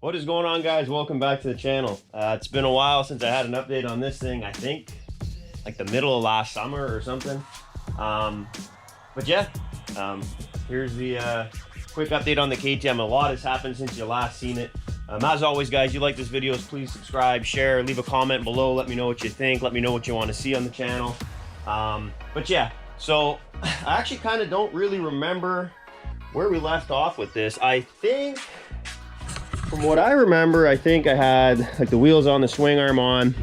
What is going on, guys? Welcome back to the channel. It's been a while since I had an update on this thing. I think like the middle of last summer or something. But yeah, here's the quick update on the KTM. A lot has happened since you last seen it. As always, guys, you like this video, please subscribe, share, leave a comment below. Let me know what you think. Let me know what you want to see on the channel. But yeah, so I actually kind of don't really remember where we left off with this. I think, from what I remember, I think I had like the wheels on, the swing arm on.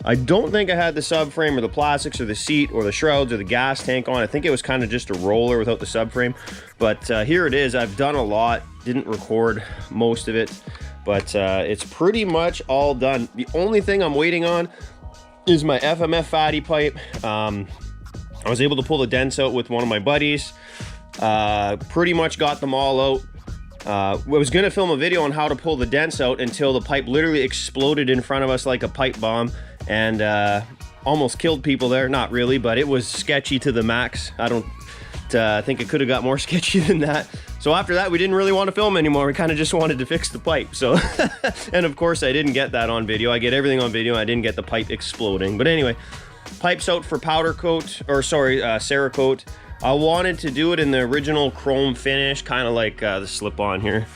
I don't think I had the subframe or the plastics or the seat or the shrouds or the gas tank on. I think it was kind of just a roller without the subframe. But here it is. I've done a lot, didn't record most of it, but it's pretty much all done. The only thing I'm waiting on is my FMF fatty pipe. I was able to pull the dents out with one of my buddies. Pretty much got them all out. I was gonna film a video on how to pull the dents out until the pipe literally exploded in front of us like a pipe bomb and almost killed people there. Not really, but it was sketchy to the max. I don't think it could have got more sketchy than that. So after that, we didn't really want to film anymore. We kind of just wanted to fix the pipe. So, and of course I didn't get that on video. I get everything on video. I didn't get the pipe exploding. But anyway, pipes out for powder coat, or sorry, Cerakote. I wanted to do it in the original chrome finish, kind of like the slip-on here.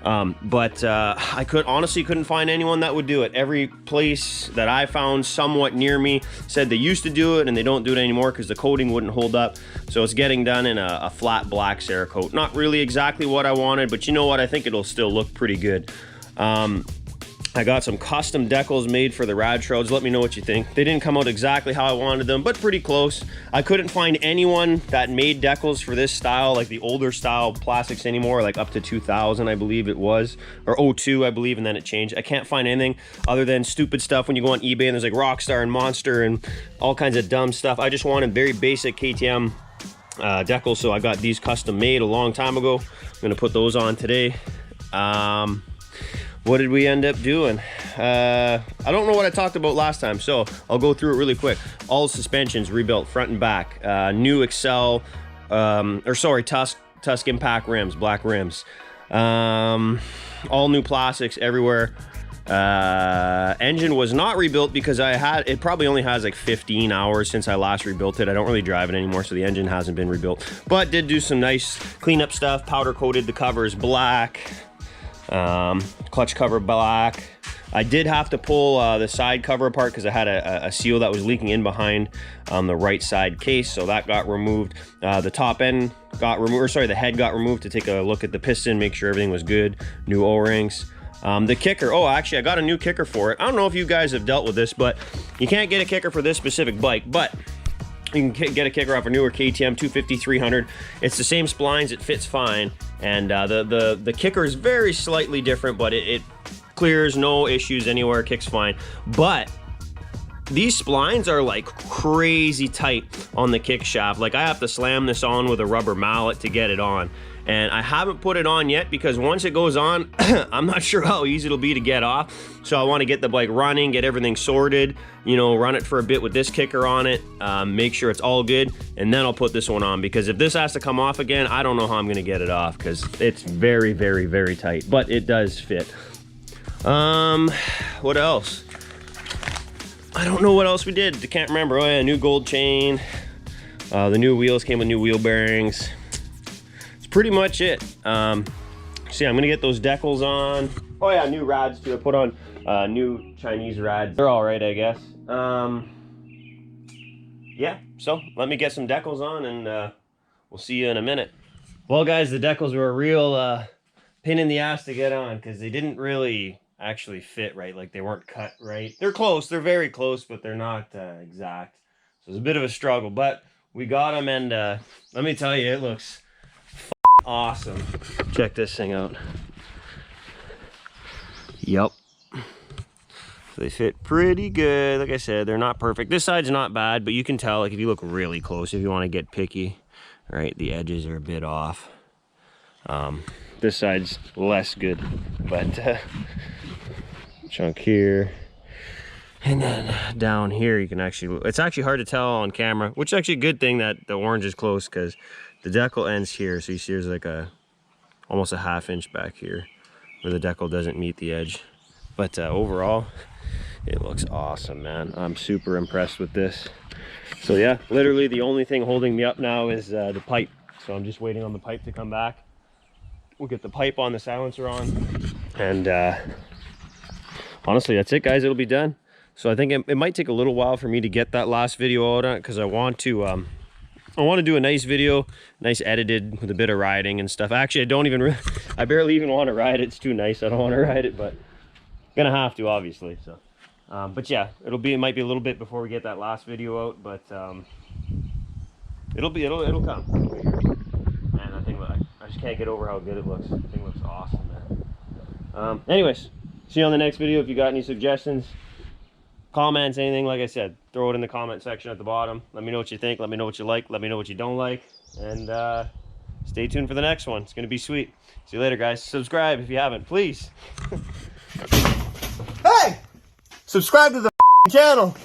But I honestly couldn't find anyone that would do it. Every place that I found somewhat near me said they used to do it and they don't do it anymore because the coating wouldn't hold up. So it's getting done in a flat black Cerakote. Not really exactly what I wanted, but you know what? I think it'll still look pretty good. I got some custom decals made for the rad shrouds. Let me know what you think. They didn't come out exactly how I wanted them, but pretty close. I couldn't find anyone that made decals for this style, like the older style plastics anymore, like up to 2000, I believe it was, or 02, I believe, and then it changed. I can't find anything other than stupid stuff when you go on eBay and there's like Rockstar and Monster and all kinds of dumb stuff. I just wanted very basic KTM decals, so I got these custom made a long time ago. I'm gonna put those on today. What did we end up doing? I don't know what I talked about last time, so I'll go through it really quick. All suspensions rebuilt, front and back. New Excel, Tusk Impact rims, black rims. All new plastics everywhere. Engine was not rebuilt because it probably only has like 15 hours since I last rebuilt it. I don't really drive it anymore, so the engine hasn't been rebuilt. But did do some nice cleanup stuff, powder coated the covers black. Clutch cover black. I did have to pull the side cover apart because I had a seal that was leaking in behind the right side case, so that got removed. The top end got removed, or sorry, the head got removed to take a look at the piston, make sure everything was good. New O-rings. The kicker, oh, actually I got a new kicker for it. I don't know if you guys have dealt with this, but you can't get a kicker for this specific bike, but you can get a kicker off a newer KTM 250-300. It's the same splines, it fits fine, and the kicker is very slightly different, but it clears, no issues anywhere, kicks fine. But these splines are like crazy tight on the kick shaft. Like I have to slam this on with a rubber mallet to get it on. And I haven't put it on yet because once it goes on, I'm not sure how easy it'll be to get off. So I want to get the bike running, get everything sorted, you know, run it for a bit with this kicker on it, make sure it's all good, and then I'll put this one on, because if this has to come off again, I don't know how I'm going to get it off because it's very, very, very tight, but it does fit. What else? I don't know what else we did. I can't remember. Oh yeah, new gold chain. The new wheels came with new wheel bearings. Pretty much it. See, I'm gonna get those decals on. Oh yeah, new rads too. I put on new Chinese rads. They're all right, I guess. Yeah, so let me get some decals on and we'll see you in a minute. Well guys, the decals were a real pain in the ass to get on because they didn't really actually fit right. Like they weren't cut right. They're close, they're very close, but they're not exact. So it's a bit of a struggle, but we got them, and let me tell you, it looks awesome. Check this thing out. Yep. So they fit pretty good. Like I said, they're not perfect. This side's not bad, but you can tell, like if you look really close, if you want to get picky, right, the edges are a bit off. This side's less good, but chunk here. And then down here, you can actually, it's actually hard to tell on camera, which is actually a good thing that the orange is close, because the decal ends here. So you see there's like almost a 1/2 inch back here. where the decal doesn't meet the edge. But overall, it looks awesome, man. I'm super impressed with this. So yeah, literally the only thing holding me up now is the pipe. So I'm just waiting on the pipe to come back. We'll get the pipe on, the silencer on, and honestly, that's it, guys. It'll be done. So I think it might take a little while for me to get that last video out on it, because I want to do a nice video, nice edited with a bit of riding and stuff. Actually, I barely even want to ride it. It's too nice. I don't want to ride it, but gonna have to, obviously. So, but yeah, it might be a little bit before we get that last video out, but it'll come. Man, I think I just can't get over how good it looks. The thing looks awesome, man. Anyways, see you on the next video. If you got any suggestions, comments, anything, like I said, throw it in the comment section at the bottom. Let me know what you think. Let me know what you like. Let me know what you don't like. And stay tuned for the next one. It's going to be sweet. See you later, guys. Subscribe if you haven't, please. Hey! Subscribe to the channel.